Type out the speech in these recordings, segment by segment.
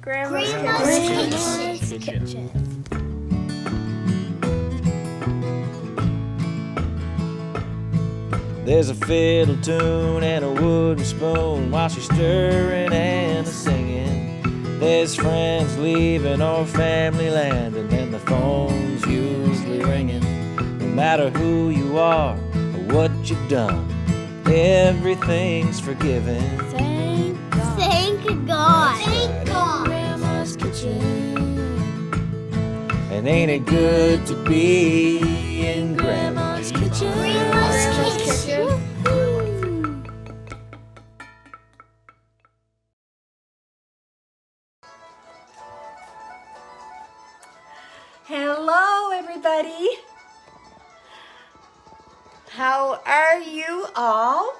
Grandma's Kitchen. There's a fiddle tune and a wooden spoon while she's stirring and singing. There's friends leaving or family land, and then the phone's usually ringing. No matter who you are or what you've done, everything's forgiven. Thank God. Thank God. Thank God. Grandma's Kitchen. And ain't it good to be in Grandma's Kitchen? Grandma's Kitchen. Hello, everybody. How are you all?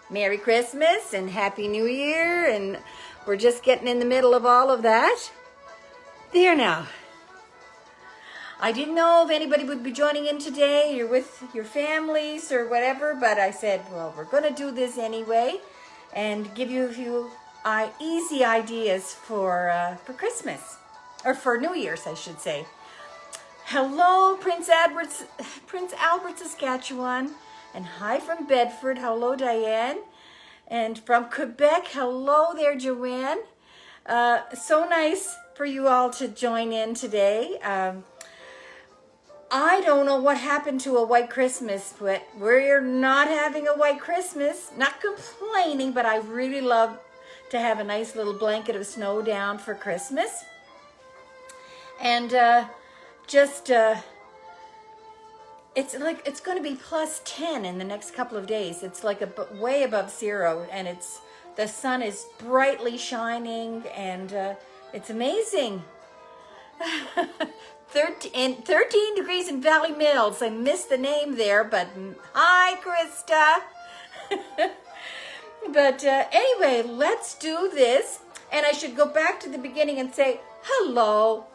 Merry Christmas and Happy New Year, and we're just getting in the middle of all of that. There now. I didn't know if anybody would be joining in today. You're with your families or whatever, but I said, well, we're going to do this anyway and give you a few easy ideas for Christmas. Or for New Year's, I should say. Hello, Prince Albert, Saskatchewan. And hi from Bedford. Hello, Diane. And from Quebec, hello there, Joanne. So nice for you all to join in today. I don't know what happened to a white Christmas, but we're not having a white Christmas. Not complaining, but I really love to have a nice little blanket of snow down for Christmas. And it's going to be plus 10 in the next couple of days. It's like way above zero, and the sun is brightly shining, and it's amazing. 13 degrees in Valley Mills. I missed the name there, but hi, Krista. But anyway, let's do this. And I should go back to the beginning and say, hello.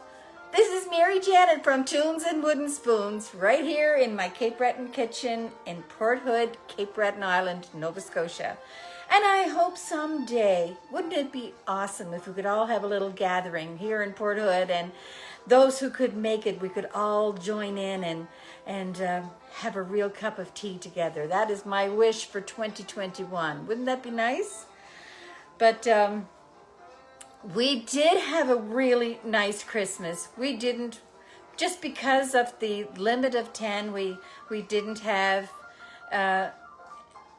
This is Mary Janet from Tunes and Wooden Spoons, right here in my Cape Breton kitchen in Port Hood, Cape Breton Island, Nova Scotia. And I hope someday, wouldn't it be awesome if we could all have a little gathering here in Port Hood, and those who could make it, we could all join in and have a real cup of tea together. That is my wish for 2021. Wouldn't that be nice? But we did have a really nice Christmas. We didn't, just because of the limit of 10, we didn't have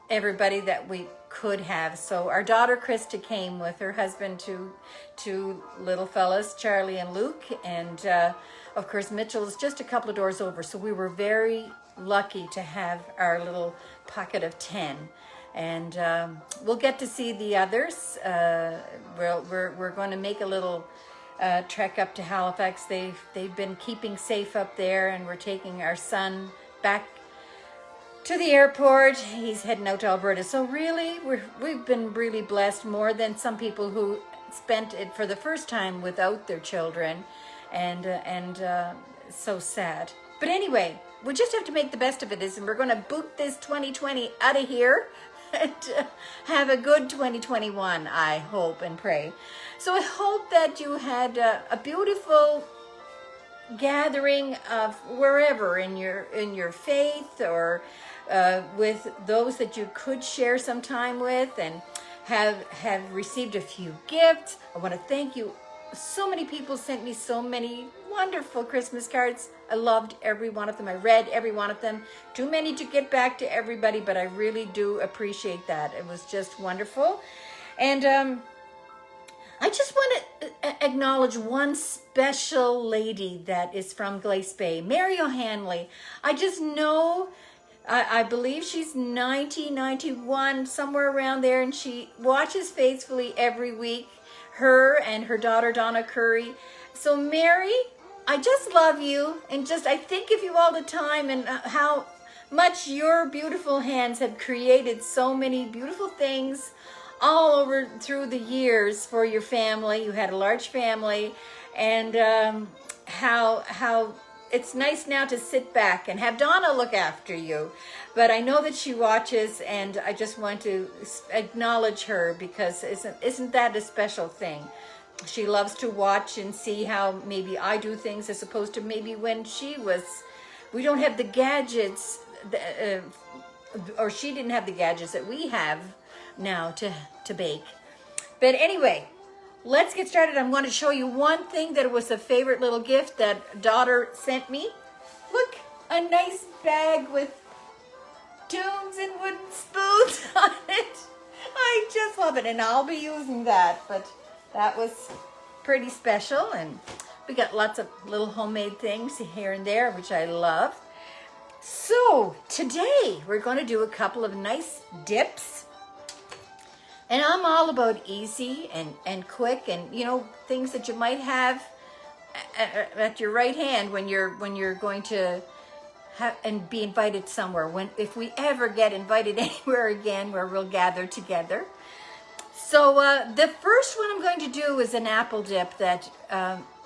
everybody that we could have. So our daughter Krista came with her husband, two little fellas, Charlie and Luke, and of course Mitchell's just a couple of doors over. So we were very lucky to have our little pocket of 10. And we'll get to see the others. We're going to make a little trek up to Halifax. They've been keeping safe up there, and we're taking our son back to the airport. He's heading out to Alberta. So really, we've been really blessed, more than some people who spent it for the first time without their children, and so sad. But anyway, we just have to make the best of it, and we're going to boot this 2020 out of here. And have a good 2021, I hope and pray. So I hope that you had a beautiful gathering of wherever in your faith, or with those that you could share some time with, and have received a few gifts. I want to thank you. So many people sent me so many wonderful Christmas cards. I loved every one of them. I read every one of them. Too many to get back to everybody, but I really do appreciate that. It was just wonderful. And I just want to acknowledge one special lady that is from Glace Bay, Mary O'Hanley. I just know, I believe she's 90, 91, somewhere around there, and she watches faithfully every week. Her and her daughter Donna Curry. So Mary, I just love you, and I think of you all the time, and how much your beautiful hands have created so many beautiful things all over through the years for your family. You had a large family, and how it's nice now to sit back and have Donna look after you. But I know that she watches, and I just want to acknowledge her, because isn't that a special thing? She loves to watch and see how maybe I do things as opposed to maybe when we don't have the gadgets, or she didn't have the gadgets that we have now to bake. But anyway, let's get started. I'm going to show you one thing that was a favorite little gift that daughter sent me. Look, a nice bag with tunes and wooden spoons on it. I just love it, and I'll be using that, but that was pretty special, and we got lots of little homemade things here and there, which I love. So today we're going to do a couple of nice dips, and I'm all about easy and quick, and you know, things that you might have at your right hand when you're going to have and be invited somewhere, if we ever get invited anywhere again where we'll gather together. So the first one I'm going to do is an apple dip that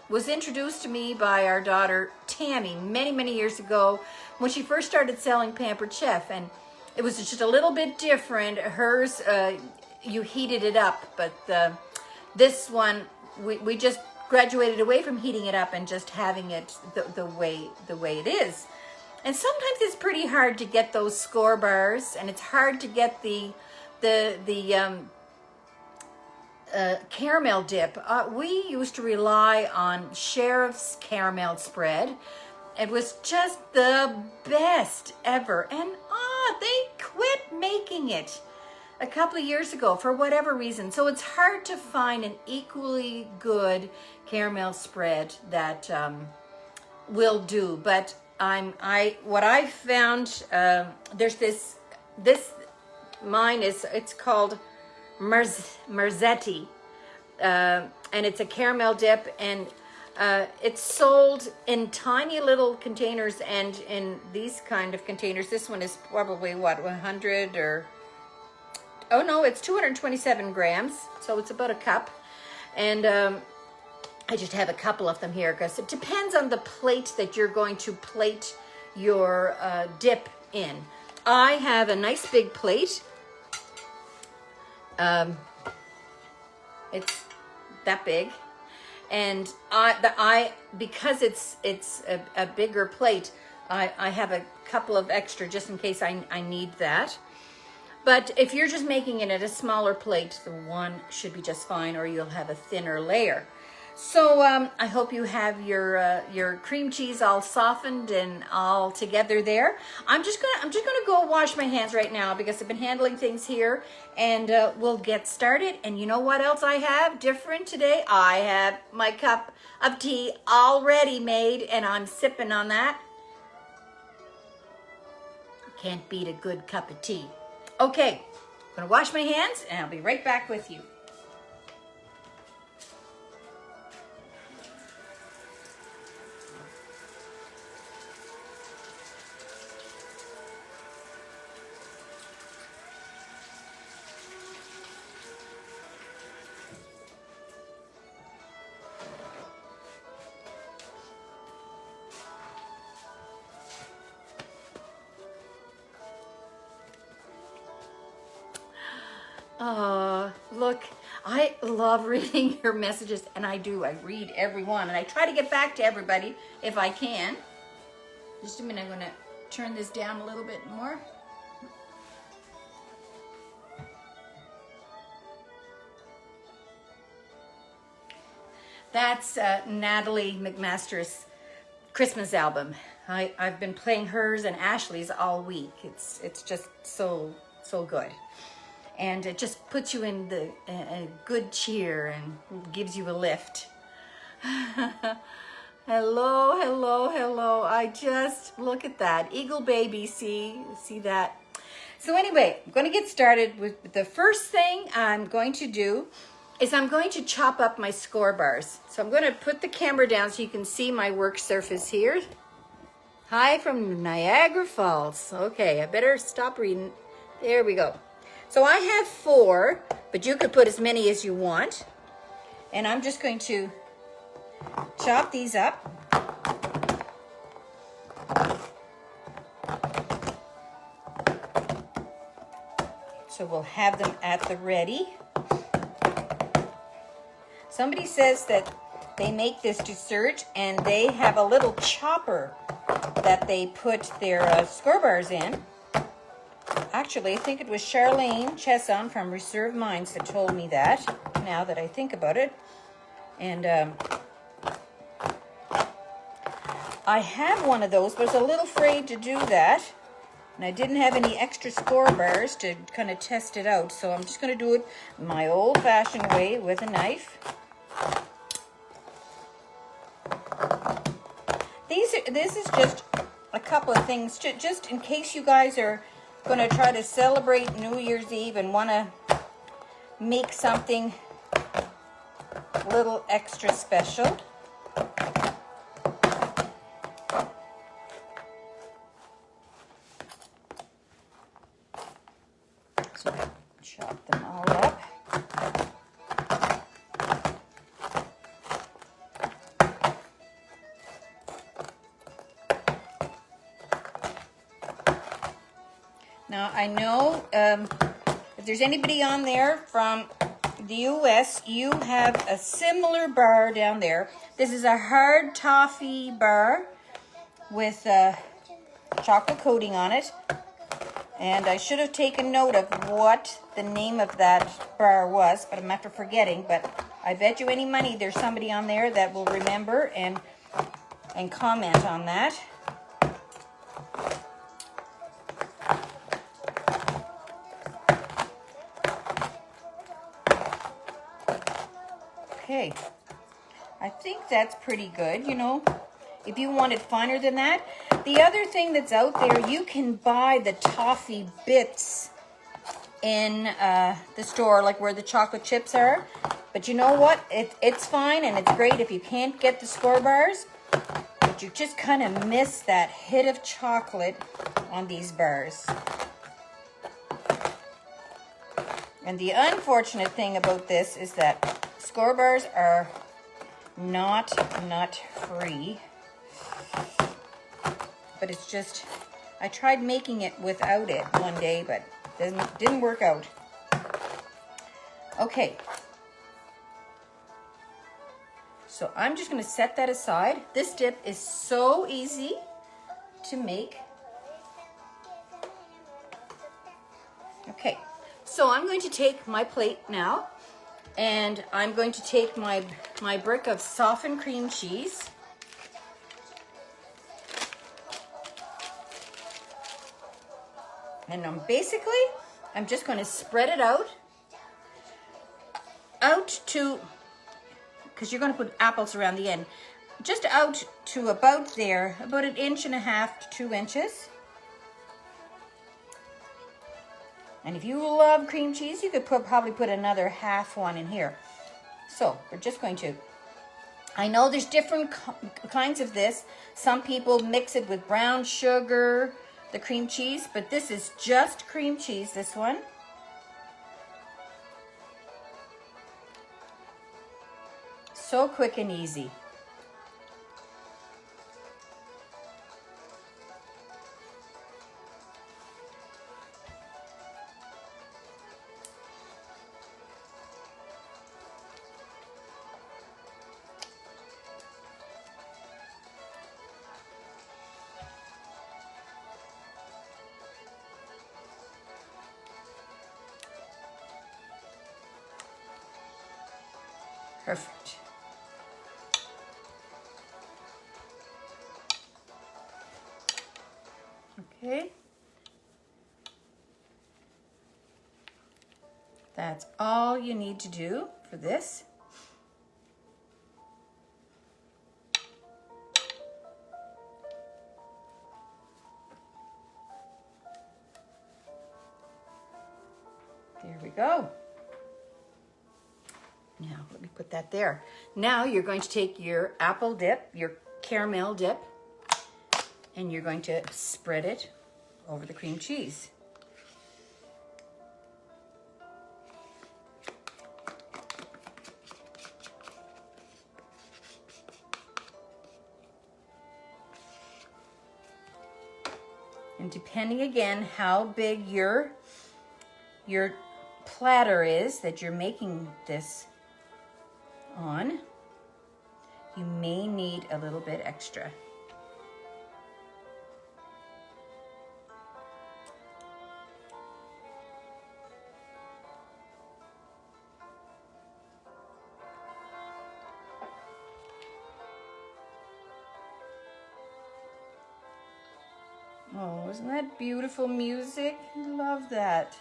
was introduced to me by our daughter Tammy many years ago when she first started selling Pampered Chef, and it was just a little bit different. Hers, you heated it up, but this one we just graduated away from heating it up and just having it the way it is. And sometimes it's pretty hard to get those score bars, and it's hard to get the caramel dip. We used to rely on Sheriff's caramel spread. It was just the best ever, and they quit making it a couple of years ago for whatever reason. So it's hard to find an equally good caramel spread that will do. But what I found, there's this mine it's called Marzetti, and it's a caramel dip, and it's sold in tiny little containers, and in these kind of containers, this one is probably what, 100 or, oh no, it's 227 grams, so it's about a cup. And I just have a couple of them here because it depends on the plate that you're going to plate your dip in. I have a nice big plate. It's that big, and because it's a bigger plate, I have a couple of extra just in case I need that. But if you're just making it at a smaller plate, the one should be just fine, or you'll have a thinner layer. So I hope you have your cream cheese all softened and all together there. I'm just gonna go wash my hands right now because I've been handling things here, and we'll get started. And you know what else I have different today? I have my cup of tea already made, and I'm sipping on that. Can't beat a good cup of tea. Okay, I'm gonna wash my hands, and I'll be right back with you. Look, I love reading your messages, and I do. I read every one, and I try to get back to everybody if I can. Just a minute, I'm going to turn this down a little bit more. That's Natalie McMaster's Christmas album. I've been playing hers and Ashley's all week. It's just so good. And it just puts you in the good cheer and gives you a lift. Hello. I just, look at that. Eagle baby, see that? So anyway, I'm going to get started with the first thing I'm going to do is I'm going to chop up my score bars. So I'm going to put the camera down so you can see my work surface here. Hi from Niagara Falls. Okay, I better stop reading. There we go. So I have 4, but you could put as many as you want. And I'm just going to chop these up. So we'll have them at the ready. Somebody says that they make this dessert and they have a little chopper that they put their score bars in. Actually, I think it was Charlene Chesson from Reserve Minds that told me that, now that I think about it. And I have one of those, but I was a little afraid to do that. And I didn't have any extra score bars to kind of test it out. So I'm just going to do it my old-fashioned way with a knife. This is just a couple of things, just in case you guys are going to try to celebrate New Year's Eve and want to make something a little extra special. So chop them all up. Now, I know if there's anybody on there from the US, you have a similar bar down there. This is a hard toffee bar with chocolate coating on it. And I should have taken note of what the name of that bar was, but I'm after forgetting. But I bet you any money there's somebody on there that will remember and comment on that. Okay, I think that's pretty good, you know. If you want it finer than that. The other thing that's out there, you can buy the toffee bits in the store, like where the chocolate chips are. But you know what? It's fine and it's great if you can't get the score bars. But you just kind of miss that hit of chocolate on these bars. And the unfortunate thing about this is that score bars are not nut-free. But it's just, I tried making it without it one day, but didn't work out. Okay. So I'm just going to set that aside. This dip is so easy to make. Okay. So I'm going to take my plate now, and I'm going to take my brick of softened cream cheese. And I'm just going to spread it out to, because you're going to put apples around the end, just out to about there, about 1.5 inches to 2 inches. And if you love cream cheese, you could probably put another half one in here. So we're just going to, I know there's different kinds of this. Some people mix it with brown sugar, the cream cheese, but this is just cream cheese, this one. So quick and easy. Perfect. Okay. That's all you need to do for this. There we go. Now, let me put that there. Now you're going to take your apple dip, your caramel dip, and you're going to spread it over the cream cheese. And depending again how big your platter is that you're making this on. You may need a little bit extra. Oh, isn't that beautiful music? I love that.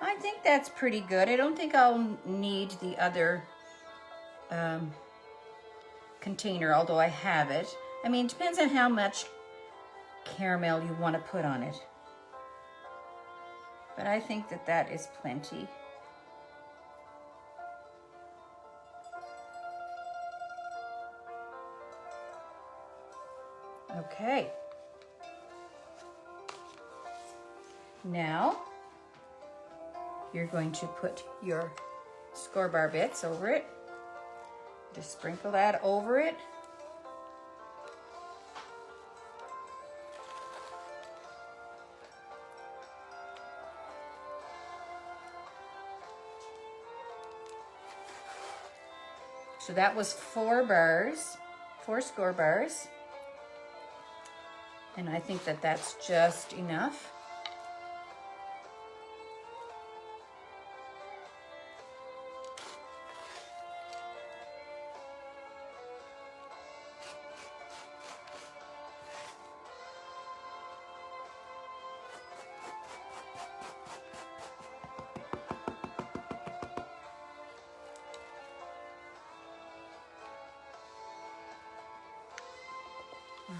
I think that's pretty good. I don't think I'll need the other container, although I have it. I mean, it depends on how much caramel you want to put on it. But I think that that is plenty. Okay. Now, you're going to put your score-bar bits over it. Just sprinkle that over it. So that was 4 bars, 4 score bars. And I think that that's just enough.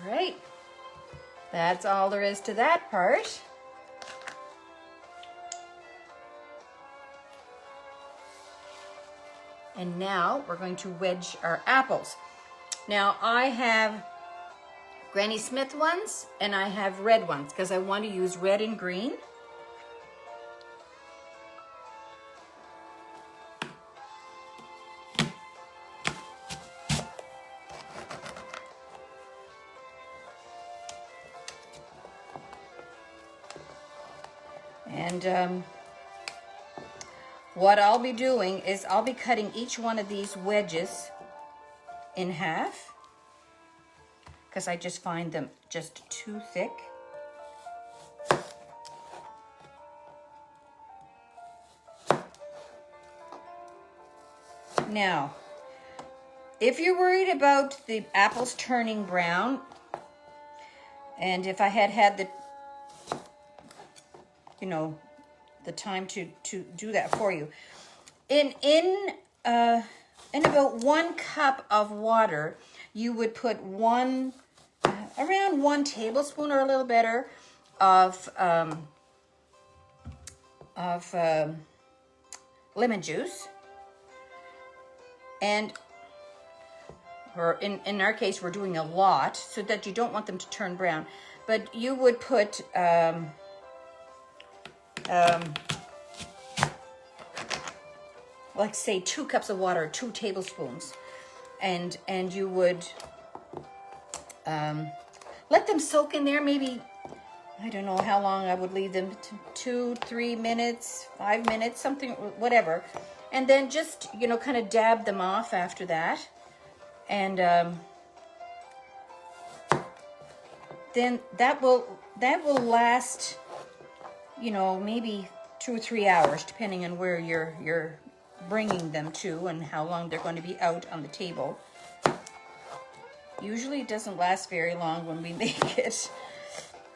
All right, that's all there is to that part. And now we're going to wedge our apples. Now I have Granny Smith ones and I have red ones because I want to use red and green. And what I'll be doing is I'll be cutting each one of these wedges in half because I just find them just too thick. Now, if you're worried about the apples turning brown, and if I had the the time to do that for you. In about 1 cup of water, you would put around 1 tablespoon or a little better of lemon juice. And or in our case, we're doing a lot so that you don't want them to turn brown. But you would put like say 2 cups of water, 2 tablespoons, and you would let them soak in there. Maybe, I don't know how long I would leave them, 2-3 minutes, 5 minutes, something, whatever, and then just kind of dab them off after that, and then that will last maybe 2 or 3 hours, depending on where you're bringing them to and how long they're going to be out on the table. Usually it doesn't last very long when we make it,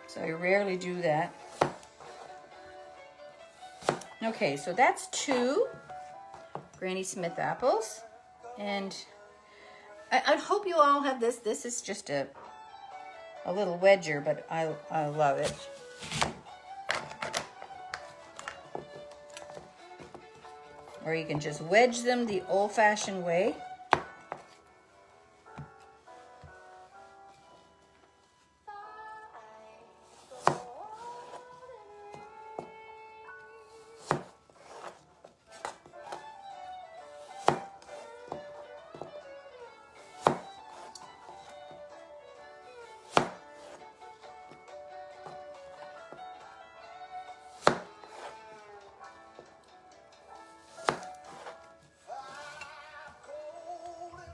so I rarely do that. Okay, so that's 2 Granny Smith apples, and I hope you all have this. This is just a little wedger, but I love it. Or you can just wedge them the old-fashioned way.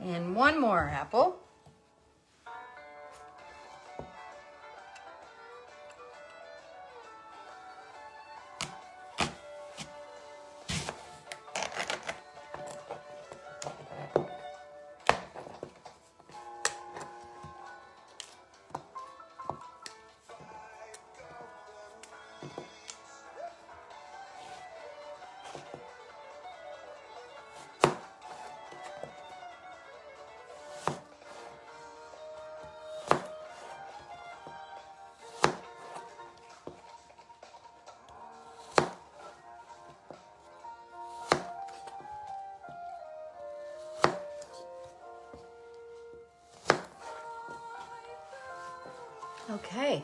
And one more apple. Okay.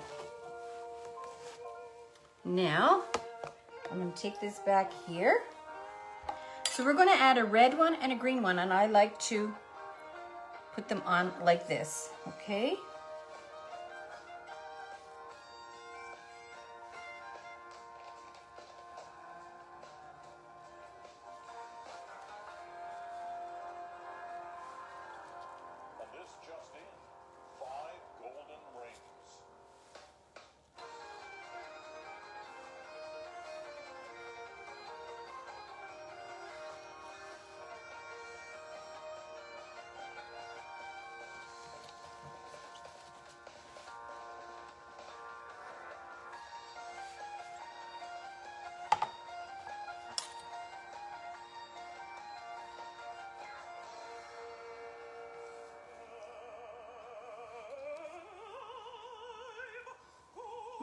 Now, I'm going to take this back here. So we're going to add a red one and a green one, and I like to put them on like this, okay? And this just in, 5 golden rings.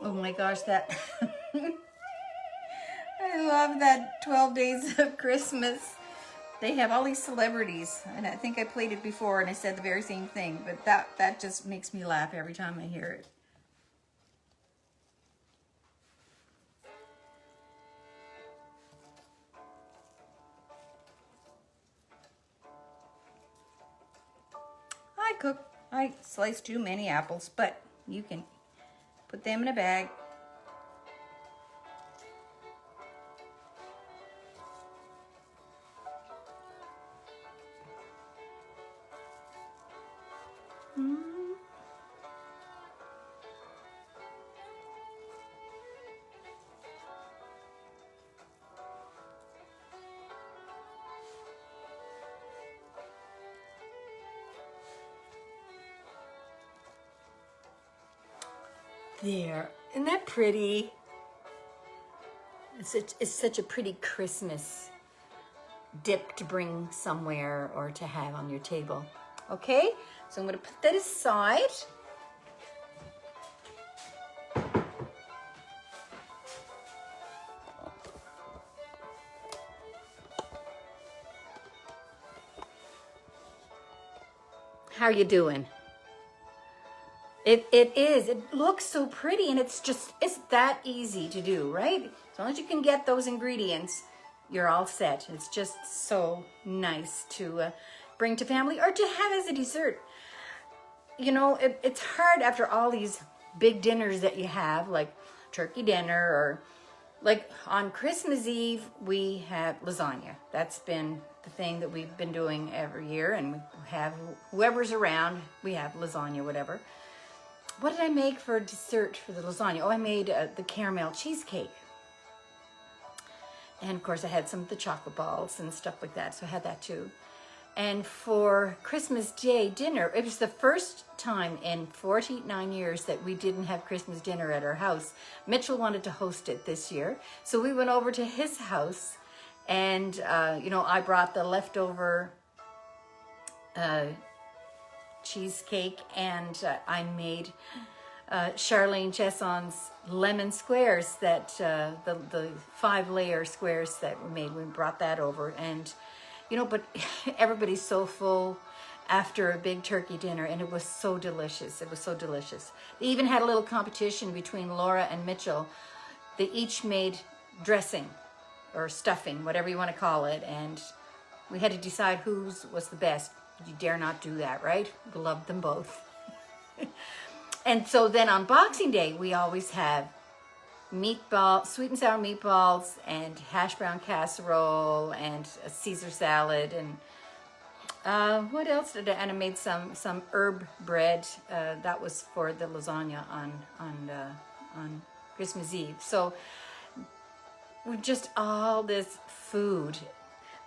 Oh my gosh, that I love that 12 Days of Christmas. They have all these celebrities, and I think I played it before and I said the very same thing, but that just makes me laugh every time I hear it. I sliced too many apples, but you can put them in a bag. There, isn't that pretty? It's such a pretty Christmas dip to bring somewhere or to have on your table. Okay, so I'm going to put that aside. How are you doing? It is. It looks so pretty, and it's that easy to do, right? As long as you can get those ingredients, you're all set. It's just so nice to bring to family or to have as a dessert. You know, it's hard after all these big dinners that you have, like turkey dinner, or like on Christmas Eve, we have lasagna. That's been the thing that we've been doing every year, and we have whoever's around, we have lasagna, whatever. What did I make for dessert for the lasagna? Oh, I made the caramel cheesecake. And of course I had some of the chocolate balls and stuff like that, so I had that too. And for Christmas Day dinner, it was the first time in 49 years that we didn't have Christmas dinner at our house. Mitchell wanted to host it this year, so we went over to his house, and you know, I brought the leftover cheesecake, and I made Charlene Chesson's lemon squares, that the 5-layer squares that we made. We brought that over, and you know, but everybody's so full after a big turkey dinner, and it was so delicious. It was so delicious. They even had a little competition between Laura and Mitchell. They each made dressing or stuffing, whatever you want to call it, and we had to decide whose was the best. You dare not do that, right? We loved them both. And so then on Boxing Day, we always have sweet and sour meatballs, and hash brown casserole, and a Caesar salad, and What else did I? And I made some herb bread. That was for the lasagna on Christmas Eve. So we just all this food.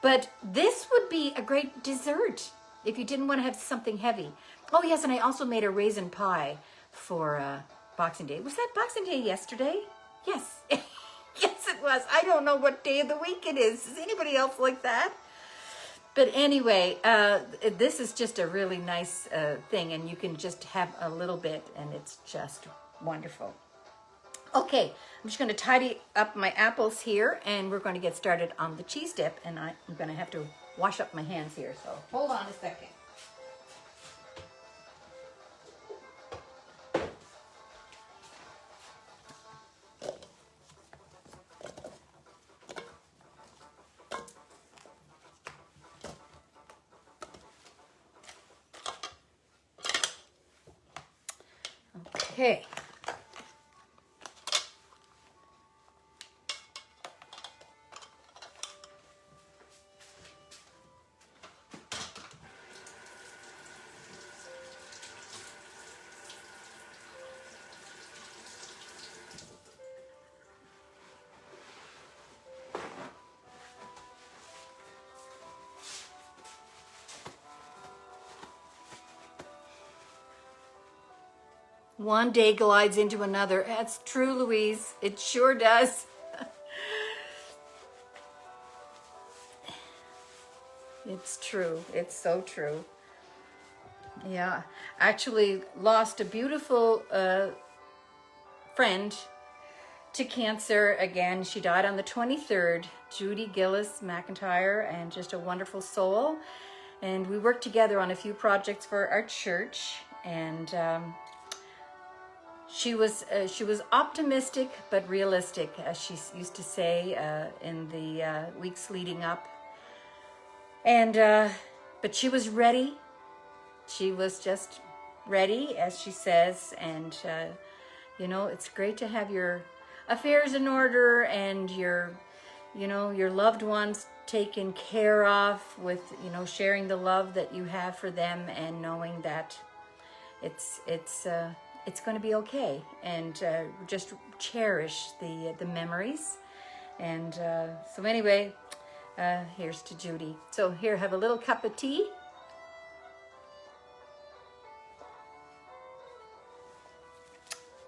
But this would be a great dessert if you didn't want to have something heavy. Oh yes, and I also made a raisin pie for Boxing Day. Was that Boxing Day yesterday? Yes. Yes, it was. I don't know what day of the week it is. Is anybody else like that? But anyway, this is just a really nice thing, and you can just have a little bit, and it's just wonderful. Okay, I'm just going to tidy up my apples here, and we're going to get started on the cheese dip, and I'm going to have to wash up my hands here, so hold on a second. Okay. One day glides into another. That's true, Louise. It sure does. It's true. It's so true. Yeah. Actually lost a beautiful friend to cancer again. She died on the 23rd. Judy Gillis McIntyre, and just a wonderful soul. And we worked together on a few projects for our church, and she was optimistic but realistic, as she used to say in the weeks leading up. And but she was ready. She was just ready, as she says. And you know, it's great to have your affairs in order and your loved ones taken care of, with sharing the love that you have for them, and knowing that it's going to be okay, and just cherish the memories. And so anyway, here's to Judy. So here, have a little cup of tea.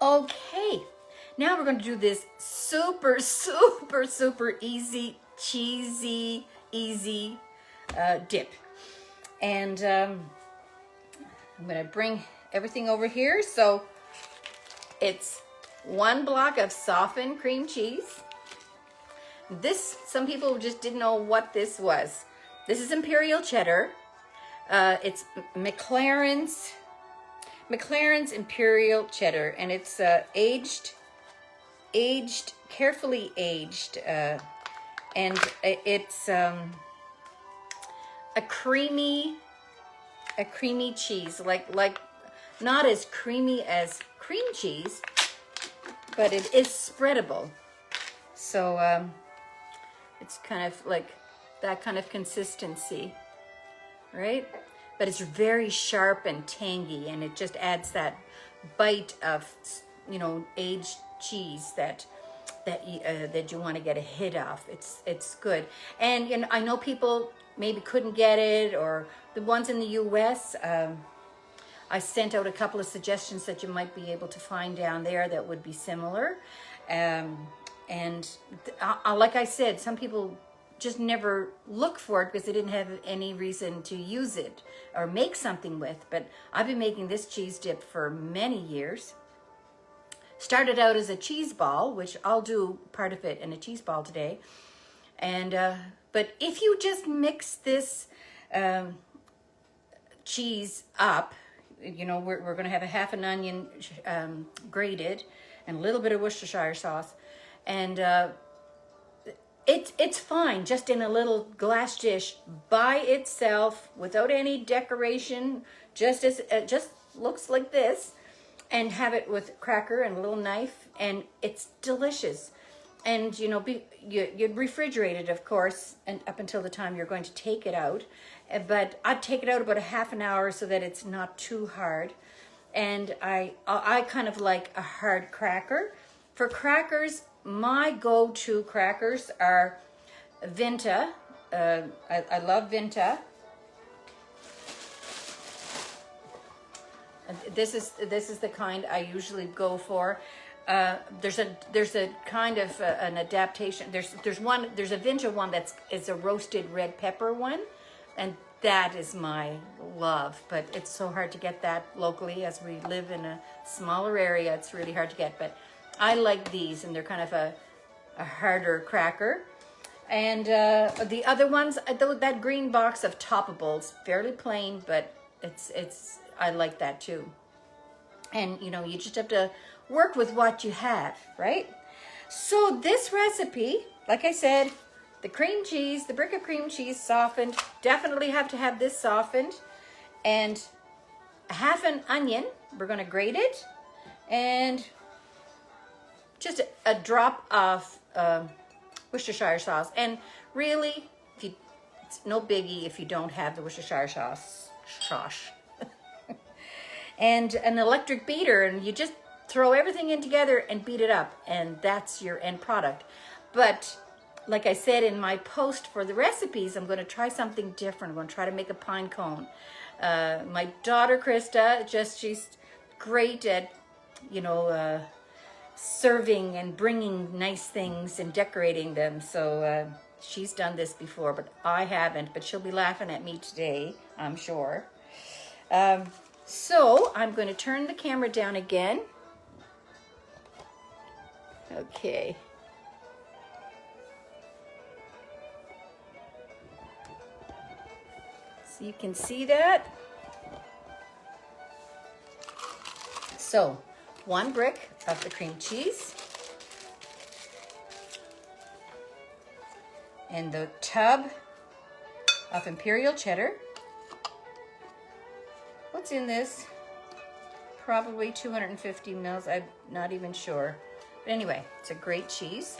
Okay, now we're going to do this super easy, cheesy, easy dip. And I'm going to bring everything over here. So it's 1 block of softened cream cheese. This, some people just didn't know what this was. This is Imperial cheddar. It's McLaren's Imperial cheddar, and it's carefully aged, and it's a creamy cheese, like not as creamy as cream cheese, but it is spreadable. So it's kind of like that kind of consistency, right? But it's very sharp and tangy, and it just adds that bite of, aged cheese that you want to get a hit of. It's good. And I know people maybe couldn't get it, or the ones in the US, I sent out a couple of suggestions that you might be able to find down there that would be similar. Like I said, some people just never look for it because they didn't have any reason to use it or make something with. But I've been making this cheese dip for many years. Started out as a cheese ball, which I'll do part of it in a cheese ball today. And but if you just mix this cheese up, we're going to have a half an onion grated and a little bit of Worcestershire sauce, and it's fine just in a little glass dish by itself without any decoration, just looks like this, and have it with cracker and a little knife, and it's delicious. and you know, you'd refrigerate it, of course, and up until the time you're going to take it out. But I'd take it out about a half an hour so that it's not too hard. And I kind of like a hard cracker. For crackers, my go-to crackers are Vinta. I love Vinta. This is the kind I usually go for. There's a kind of an adaptation. There's a Vinta one is a roasted red pepper one, and that is my love. But it's so hard to get that locally, as we live in a smaller area. It's really hard to get. But I like these, and they're kind of a harder cracker. And the other ones, that green box of Toppables, fairly plain, but it's I like that too. And you know, you just have to work with what you have, right? So this recipe, like I said, the cream cheese, the brick of cream cheese softened, definitely have to have this softened, and half an onion, we're gonna grate it, and just a drop of Worcestershire sauce. And really, it's no biggie if you don't have the Worcestershire sauce. And an electric beater, and you just throw everything in together and beat it up, and that's your end product. But like I said in my post for the recipes, I'm going to try something different. I'm going to try to make a pine cone. My daughter Krista, she's great at, you know, serving and bringing nice things and decorating them. So she's done this before, but I haven't. But she'll be laughing at me today, I'm sure. So I'm going to turn the camera down again. Okay. So you can see that. So 1 brick of the cream cheese. And the tub of imperial cheddar. What's in this? Probably 250 mils. I'm not even sure. But anyway, it's a great cheese.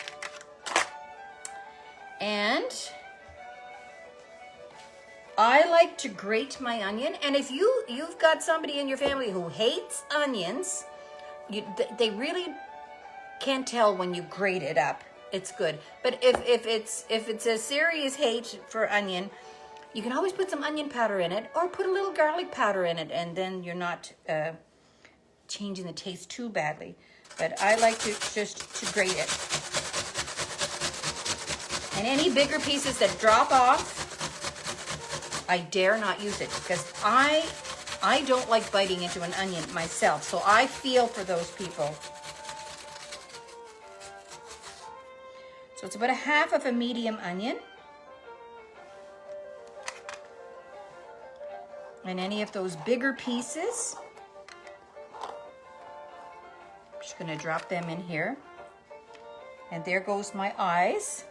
And I like to grate my onion. And if you've got somebody in your family who hates onions, they really can't tell when you grate it up. It's good. But if it's a serious hate for onion, you can always put some onion powder in it, or put a little garlic powder in it, and then you're not changing the taste too badly. But I like to grate it. And any bigger pieces that drop off, I dare not use it, because I don't like biting into an onion myself, so I feel for those people. So it's about a half of a medium onion. And any of those bigger pieces, I'm just going to drop them in here. And there goes my eyes.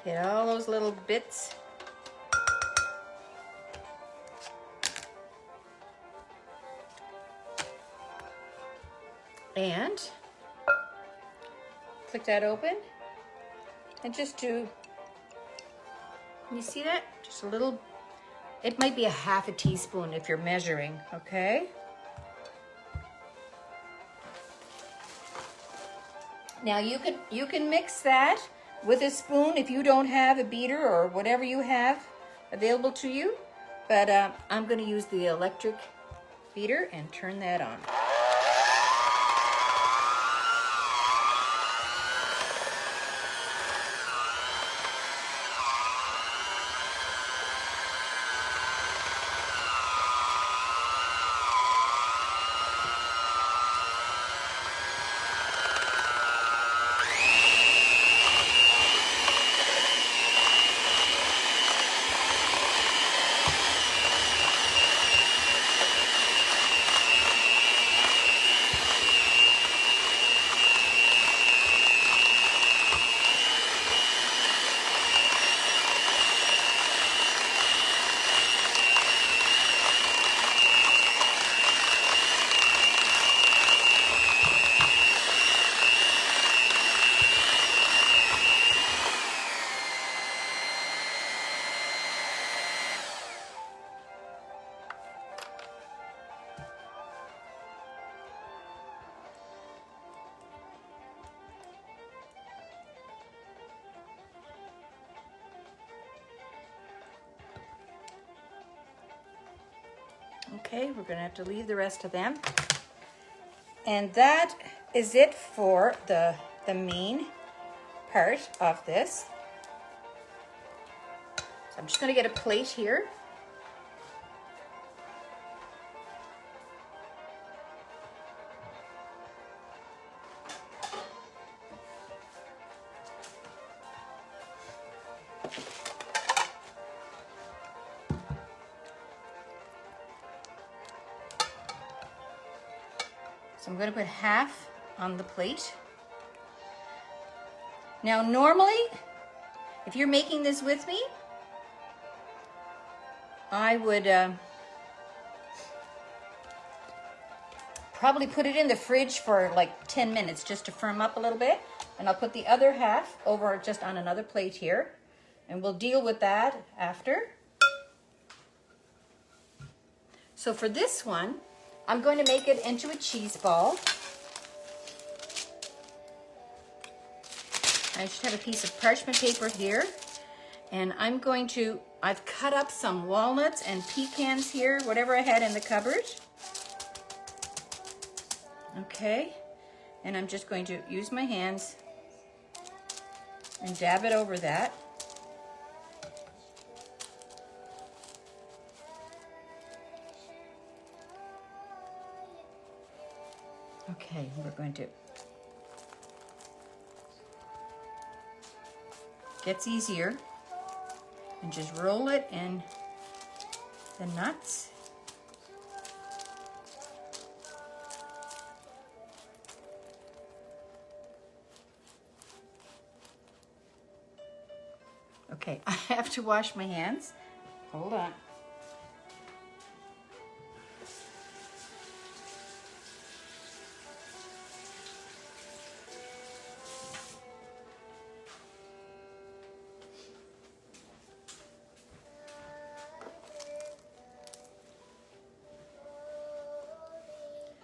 Get all those little bits. And click that open. And just you see that? Just a little, it might be a half a teaspoon if you're measuring, okay? Now you can mix that with a spoon if you don't have a beater or whatever you have available to you. But I'm going to use the electric beater and turn that on. Okay, we're gonna have to leave the rest of them. And that is it for the main part of this. So I'm just gonna get a plate here. So I'm going to put half on the plate. Now normally, if you're making this with me, I would probably put it in the fridge for like 10 minutes just to firm up a little bit. And I'll put the other half over just on another plate here. And we'll deal with that after. So for this one, I'm going to make it into a cheese ball. I should have a piece of parchment paper here. And I've cut up some walnuts and pecans here, whatever I had in the cupboard. Okay, and I'm just going to use my hands and dab it over that. Okay, we're going to, gets easier, and just roll it in the nuts. Okay, I have to wash my hands. Hold on.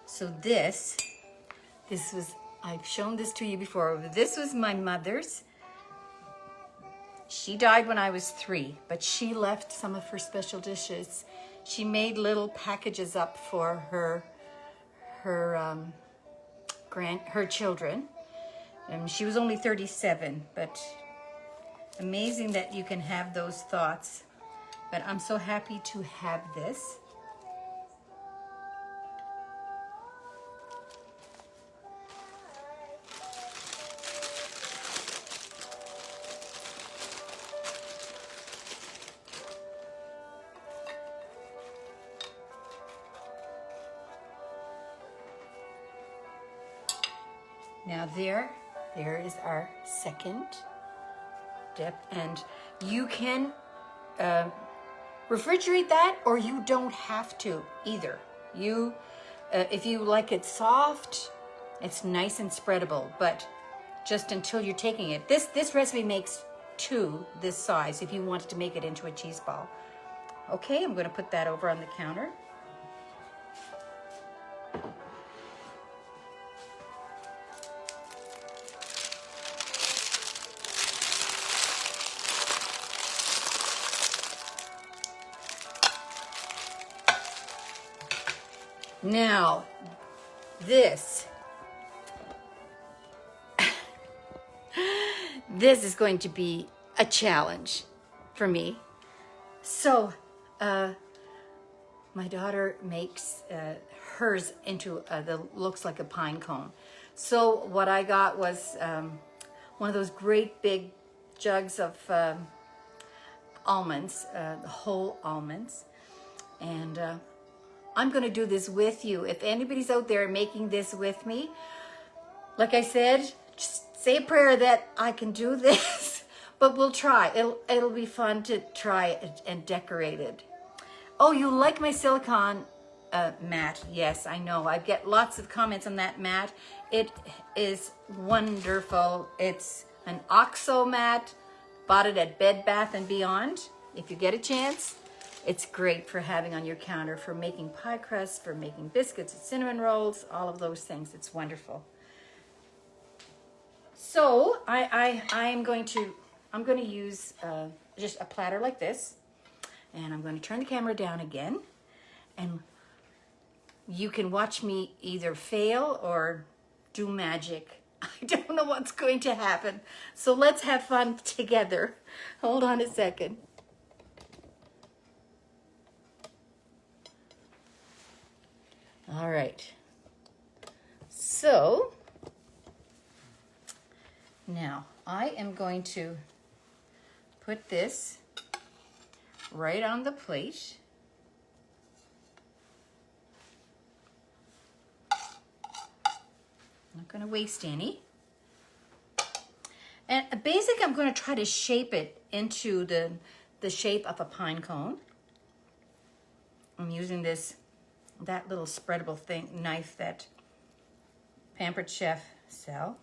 So this was, I've shown this to you before. This was my mother's. She died when I was 3, but she left some of her special dishes. She made little packages up for her children. And she was only 37, but amazing that you can have those thoughts. But I'm so happy to have this. Now there is our second dip, and you can refrigerate that, or you don't have to either. You, if you like it soft, it's nice and spreadable, but just until you're taking it. This recipe makes 2 this size if you wanted to make it into a cheese ball. Okay, I'm going to put that over on the counter. Now, this is going to be a challenge for me. So, my daughter makes hers into looks like a pine cone. So what I got was one of those great big jugs of almonds, whole almonds, and I'm going to do this with you. If anybody's out there making this with me, like I said, just say a prayer that I can do this, but we'll try. It'll be fun to try it and decorate it. Oh, you like my silicone mat? Yes, I know. I get lots of comments on that mat. It is wonderful. It's an OXO mat. Bought it at Bed Bath & Beyond. If you get a chance, it's great for having on your counter, for making pie crusts, for making biscuits and cinnamon rolls, all of those things. It's wonderful. So I'm going to use just a platter like this, and I'm going to turn the camera down again, and you can watch me either fail or do magic. I don't know what's going to happen. So let's have fun together. Hold on a second. All right. So now I am going to put this right on the plate. Not going to waste any. And basically, I'm going to try to shape it into the shape of a pine cone. I'm using that little spreadable knife that Pampered Chef sell.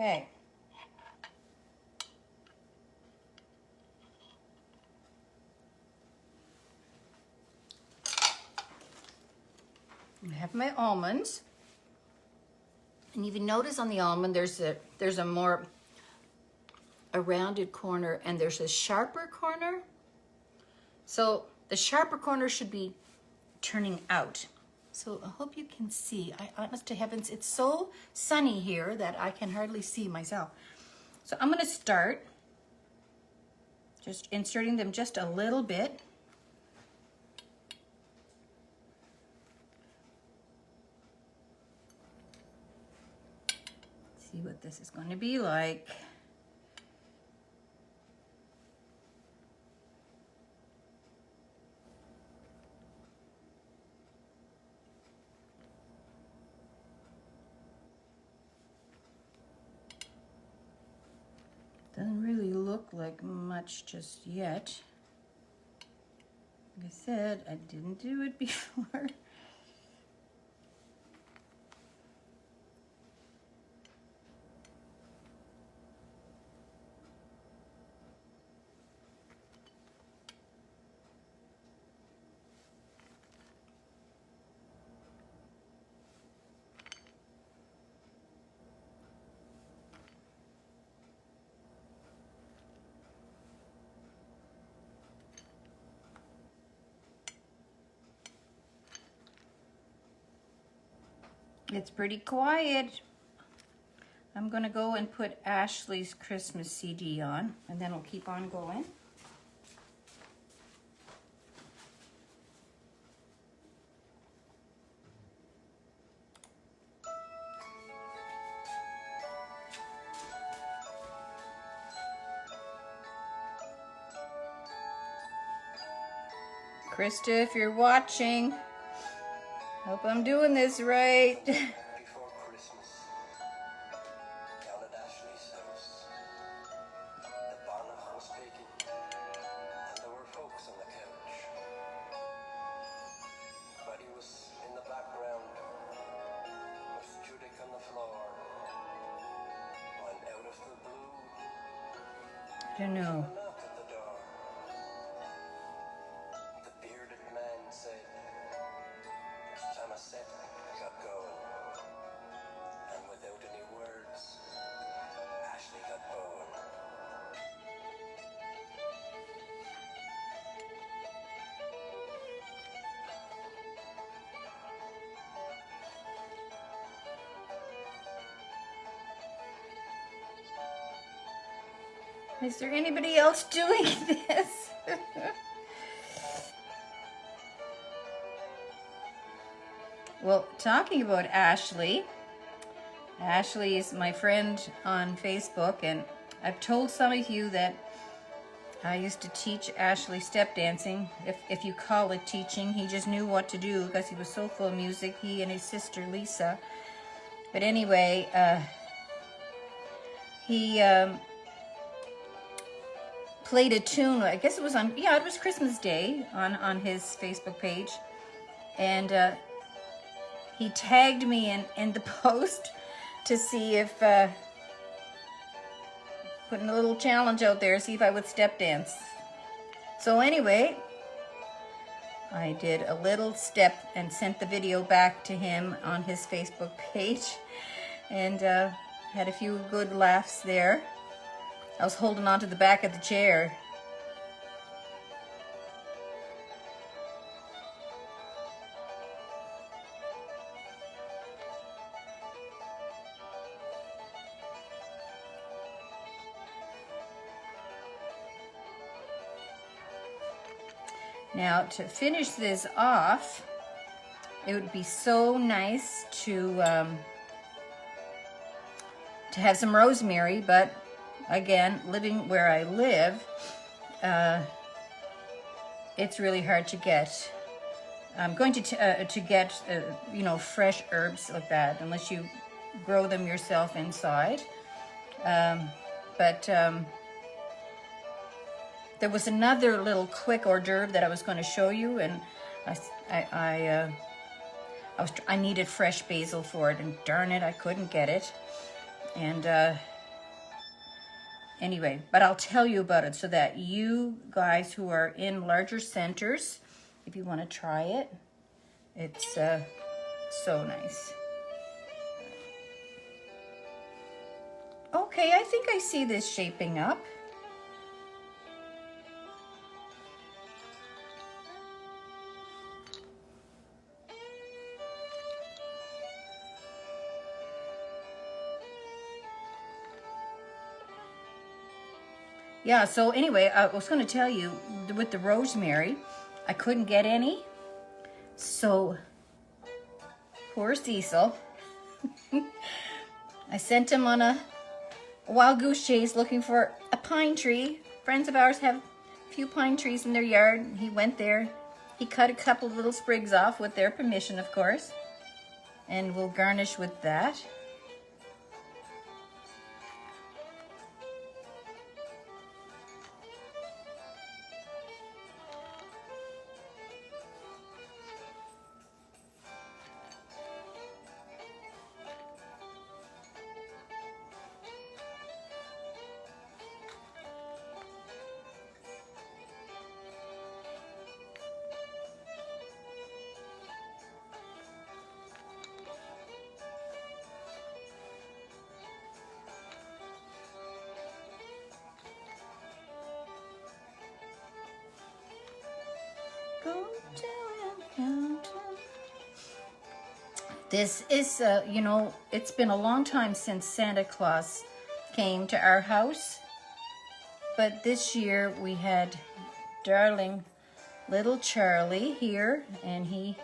Okay. I have my almonds. And you can notice on the almond there's a more a rounded corner and there's a sharper corner. So the sharper corner should be turning out. So I hope you can see. Honest to heavens, it's so sunny here that I can hardly see myself. So I'm going to start just inserting them just a little bit. See what this is going to be like. Doesn't really look like much just yet. Like I said, I didn't do it before. It's pretty quiet. I'm gonna go and put Ashley's Christmas CD on, and then we'll keep on going. Krista, if you're watching, hope I'm doing this right. Before Christmas, down at Ashley's house, the bannock was baking, and there were folks on the couch. Buddy was in the background, with Judic on the floor, when out of the blue, I don't know. a knock at the door. The bearded man said, Samoset got going, and without any words, Ashley got going. Is there anybody else doing this? Well, talking about Ashley, Ashley is my friend on Facebook, and I've told some of you that I used to teach Ashley step dancing, if you call it teaching. He just knew what to do because he was so full of music, he and his sister Lisa. But anyway, he played a tune, I guess it was on, it was Christmas Day on his Facebook page. And he tagged me in the post to see if, putting a little challenge out there, see if I would step dance. So anyway, I did a little step and sent the video back to him on his Facebook page, and had a few good laughs there. I was holding on to the back of the chair. Now, to finish this off, it would be so nice to have some rosemary, but again, living where I live, it's really hard to get. I'm going to get you know, fresh herbs like that, unless you grow them yourself inside. There was another little quick hors d'oeuvre that I was going to show you, and I needed fresh basil for it, and darn it, I couldn't get it. And anyway, but I'll tell you about it so that you guys who are in larger centers, if you want to try it, it's so nice. Okay, I think I see this shaping up. Yeah, so anyway, I was going to tell you, with the rosemary, I couldn't get any. So, poor Cecil. I sent him on a wild goose chase looking for a pine tree. Friends of ours have a few pine trees in their yard. He went there. He cut a couple little sprigs off with their permission, of course. And we'll garnish with that. This is, you know, it's been a long time since Santa Claus came to our house. But this year we had darling little Charlie here, and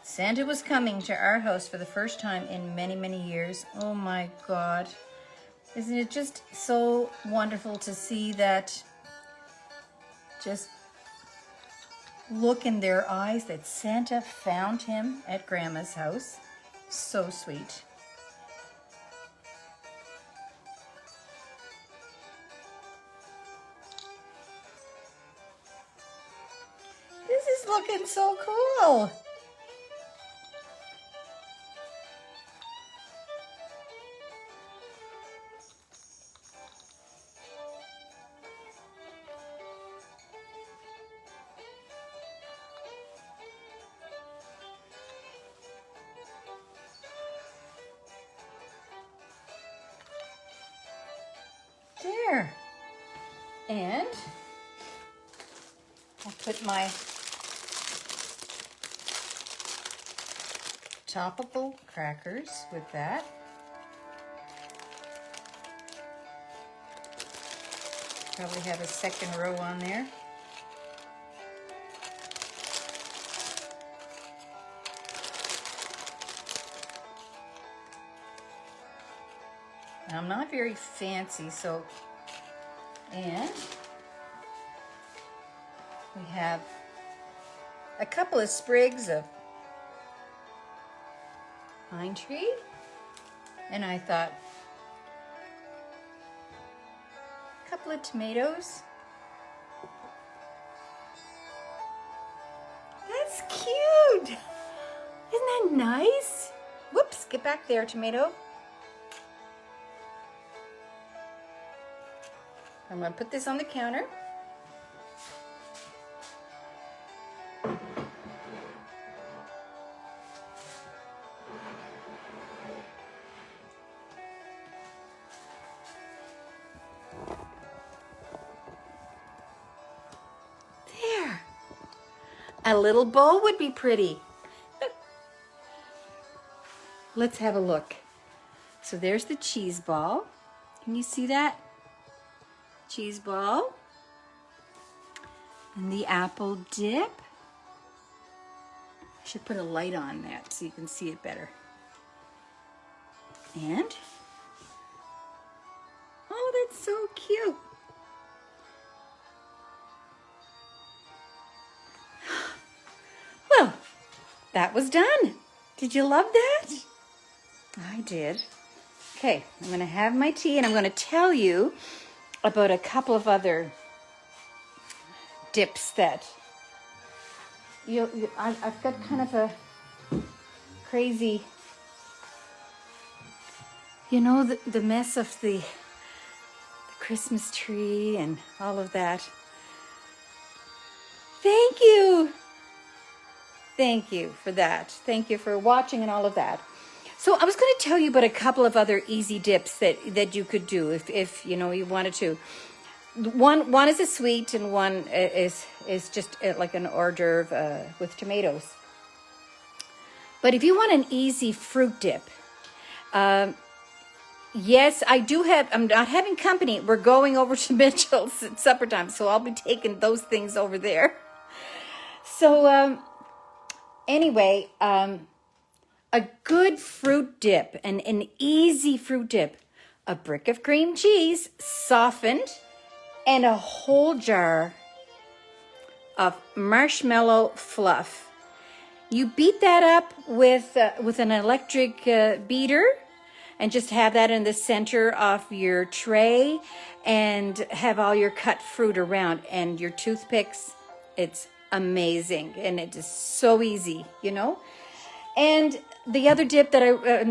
Santa was coming to our house for the first time in many, many years. Oh my God. Isn't it just so wonderful to see that, just look in their eyes that Santa found him at Grandma's house. So sweet. This is looking so cool. There. And I'll put my toppable crackers with that. Probably have a second row on there. I'm not very fancy, so, and we have a couple of sprigs of pine tree, and I thought a couple of tomatoes. That's cute. Isn't that nice? Whoops, get back there, tomato. I'm gonna put this on the counter. There. A little bowl would be pretty. Let's have a look. So there's the cheese ball. Can you see that? Cheese ball. And the apple dip. I should put a light on that so you can see it better. And, oh, that's so cute. Well, that was done. Did you love that? I did. Okay, I'm going to have my tea and I'm going to tell you about a couple of other dips that I've got kind of a crazy, you know, the mess of the Christmas tree and all of that. Thank you. Thank you for that. Thank you for watching and all of that. So I was going to tell you about a couple of other easy dips that you could do if you know you wanted to. One is a sweet and one is just like an hors d'oeuvre with tomatoes. But if you want an easy fruit dip, yes, I do have. I'm not having company. We're going over to Mitchell's at supper time, so I'll be taking those things over there. So anyway, a good fruit dip, an easy fruit dip, a brick of cream cheese, softened, and a whole jar of marshmallow fluff. You beat that up with an electric beater and just have that in the center of your tray and have all your cut fruit around and your toothpicks. It's amazing and it is so easy, you know. And the other dip that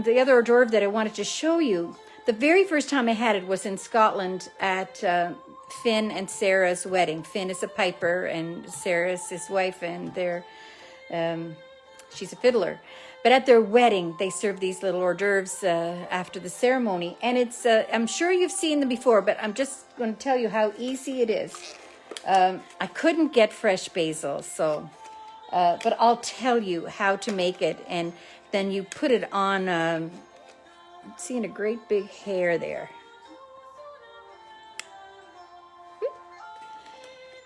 the other hors d'oeuvre that I wanted to show you, the very first time I had it was in Scotland at Finn and Sarah's wedding. Finn is a piper and Sarah's his wife, and they're she's a fiddler. But at their wedding, they serve these little hors d'oeuvres after the ceremony, and it's I'm sure you've seen them before, but I'm just going to tell you how easy it is. I couldn't get fresh basil, so. But I'll tell you how to make it, and then you put it on, I'm seeing a great big hair there.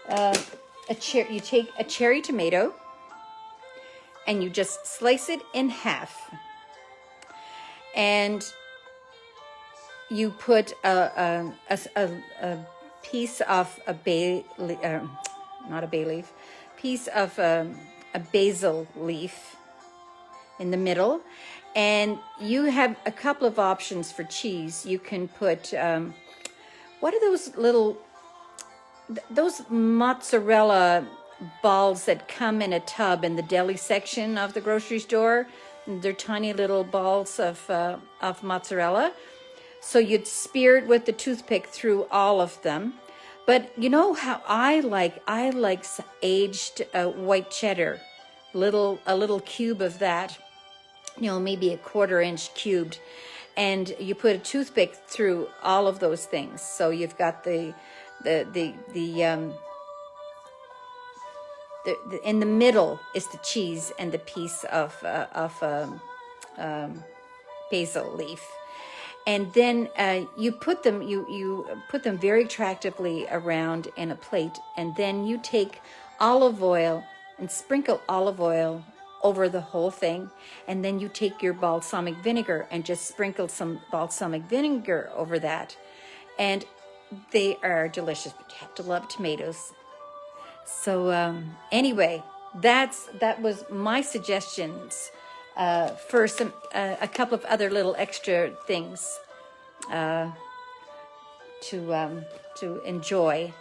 You take a cherry tomato, and you just slice it in half. And you put a piece of piece of a basil leaf in the middle, and you have a couple of options for cheese. You can put what are those mozzarella balls that come in a tub in the deli section of the grocery store? They're tiny little balls of mozzarella. So you'd spear it with the toothpick through all of them. But you know how I like aged white cheddar, a little cube of that, you know, maybe a 1/4 inch cubed, and you put a toothpick through all of those things. So you've got the in the middle is the cheese and the piece of basil leaf. And then you put them very attractively around in a plate, and then you take olive oil and sprinkle olive oil over the whole thing, and then you take your balsamic vinegar and just sprinkle some balsamic vinegar over that, and they are delicious. But you have to love tomatoes. So anyway, that was my suggestions. For a couple of other little extra things to enjoy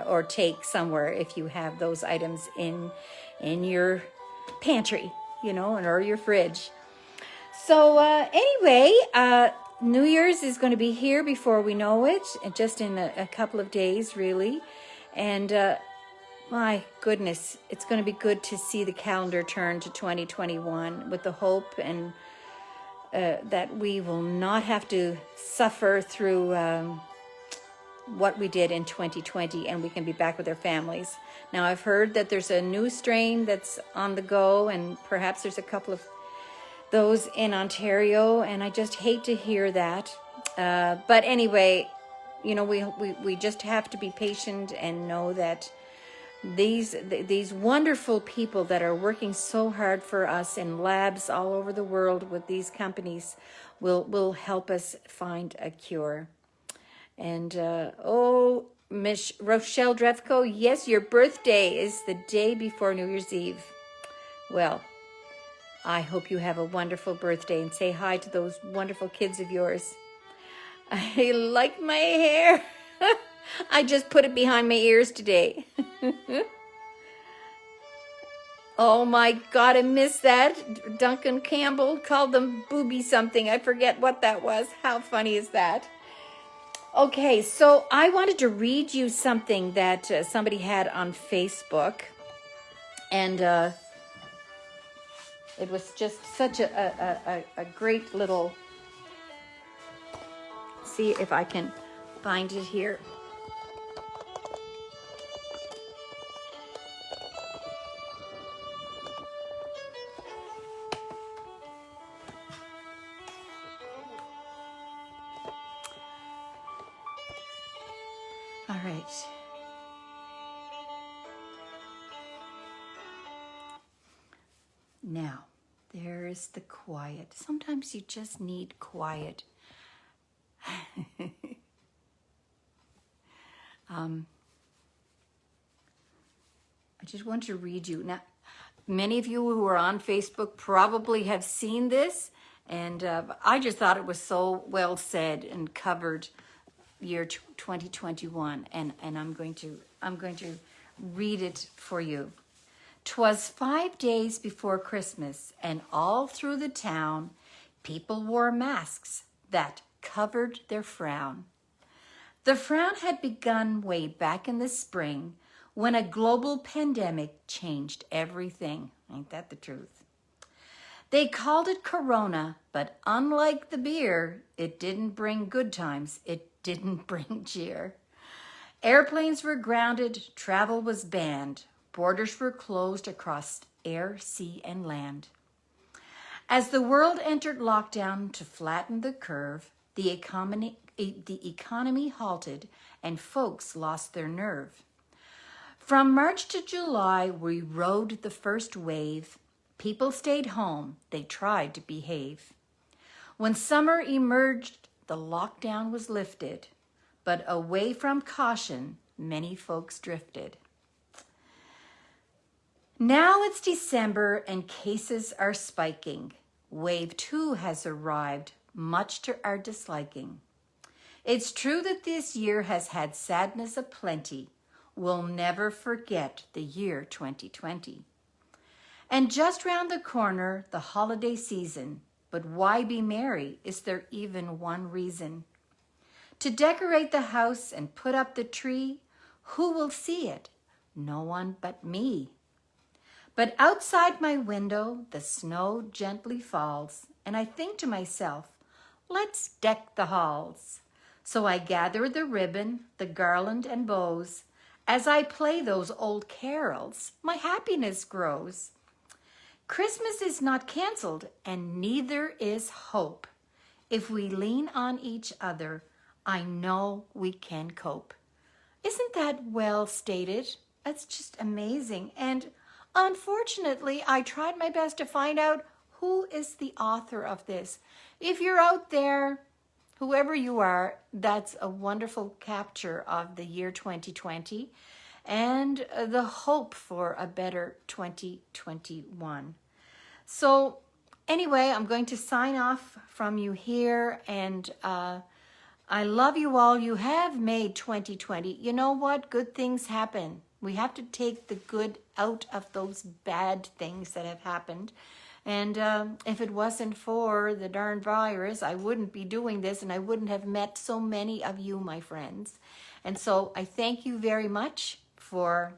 or take somewhere if you have those items in your pantry. or your fridge. So anyway, New Year's is going to be here before we know it, and just in a couple of days, really. And my goodness, it's going to be good to see the calendar turn to 2021 with the hope and that we will not have to suffer through what we did in 2020, and we can be back with our families. Now, I've heard that there's a new strain that's on the go, and perhaps there's a couple of those in Ontario, and I just hate to hear that. But anyway, we just have to be patient and know that these wonderful people that are working so hard for us in labs all over the world with these companies will help us find a cure. And Miss Rochelle Drevko, yes, your birthday is the day before New Year's Eve. Well, I hope you have a wonderful birthday, and say hi to those wonderful kids of yours. I like my hair. I just put it behind my ears today. Oh my God, I missed that. Duncan Campbell called them booby something. I forget what that was. How funny is that? Okay, so I wanted to read you something that somebody had on Facebook. And it was just such a great little... See if I can find it here. All right. Now, there's the quiet. Sometimes you just need quiet. I just want to read you. Now, many of you who are on Facebook probably have seen this, and I just thought it was so well said and covered year 2021, and I'm going to read it for you. 'Twas 5 days before Christmas, and all through the town people wore masks that covered their frown. The frown had begun way back in the spring when a global pandemic changed everything. Ain't that the truth? They called it Corona, but unlike the beer, it didn't bring good times. It didn't bring cheer. Airplanes were grounded, travel was banned, borders were closed across air, sea, and land. As the world entered lockdown to flatten the curve, the economy halted and folks lost their nerve. From March to July, we rode the first wave. People stayed home. They tried to behave. When summer emerged, the lockdown was lifted, but away from caution, many folks drifted. Now it's December and cases are spiking. Wave 2 has arrived, much to our disliking. It's true that this year has had sadness aplenty. We'll never forget the year 2020. And just round the corner, the holiday season. But why be merry? Is there even one reason? To decorate the house and put up the tree? Who will see it? No one but me. But outside my window, the snow gently falls, and I think to myself, let's deck the halls. So I gather the ribbon, the garland and bows. As I play those old carols, my happiness grows. Christmas is not canceled, and neither is hope. If we lean on each other, I know we can cope. Isn't that well stated? That's just amazing. And unfortunately, I tried my best to find out who is the author of this. If you're out there, whoever you are, that's a wonderful capture of the year 2020 and the hope for a better 2021. So anyway, I'm going to sign off from you here, and I love you all. You have made 2020. You know what? Good things happen We have to take the good out of those bad things that have happened. And if it wasn't for the darn virus, I wouldn't be doing this, and I wouldn't have met so many of you, my friends. And so I thank you very much for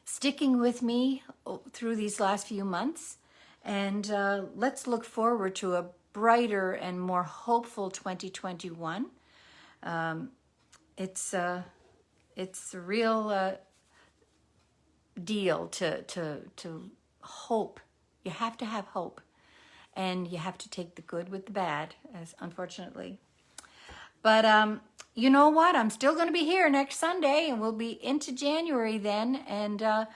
sticking with me through these last few months. And let's look forward to a brighter and more hopeful 2021. It's a real deal to hope. You have to have hope, and you have to take the good with the bad, as unfortunately. But you know what? I'm still going to be here next Sunday, and we'll be into January then. And I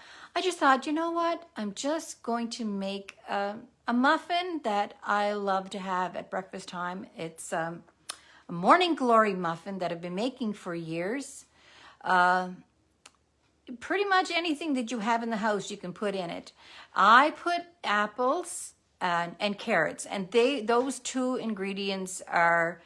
just thought, you know what? I'm just going to make a muffin that I love to have at breakfast time. It's a morning glory muffin that I've been making for years. Pretty much anything that you have in the house you can put in it. I put apples and carrots, and those two ingredients are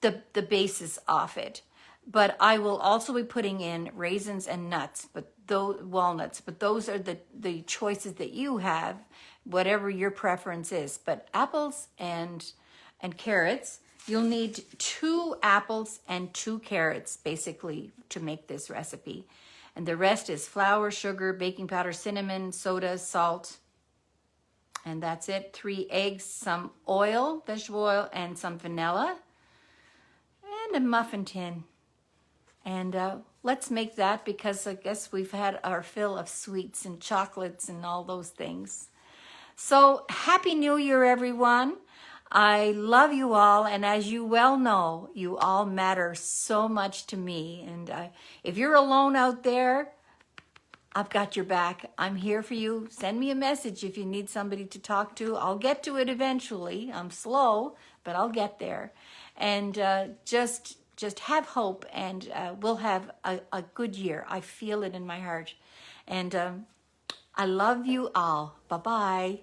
the basis of it. But I will also be putting in raisins and nuts, walnuts, but those are the choices that you have, whatever your preference is. But apples and carrots, you'll need 2 apples and 2 carrots basically to make this recipe. And the rest is flour, sugar, baking powder, cinnamon, soda, salt. And that's it. 3 eggs, some oil, vegetable oil, and some vanilla. And a muffin tin. And let's make that, because I guess we've had our fill of sweets and chocolates and all those things. So Happy New Year, everyone. I love you all, and as you well know, you all matter so much to me. And if you're alone out there, I've got your back. I'm here for you. Send me a message if you need somebody to talk to. I'll get to it eventually. I'm slow, but I'll get there. And just have hope, and we'll have a good year. I feel it in my heart. And I love you all. Bye-bye.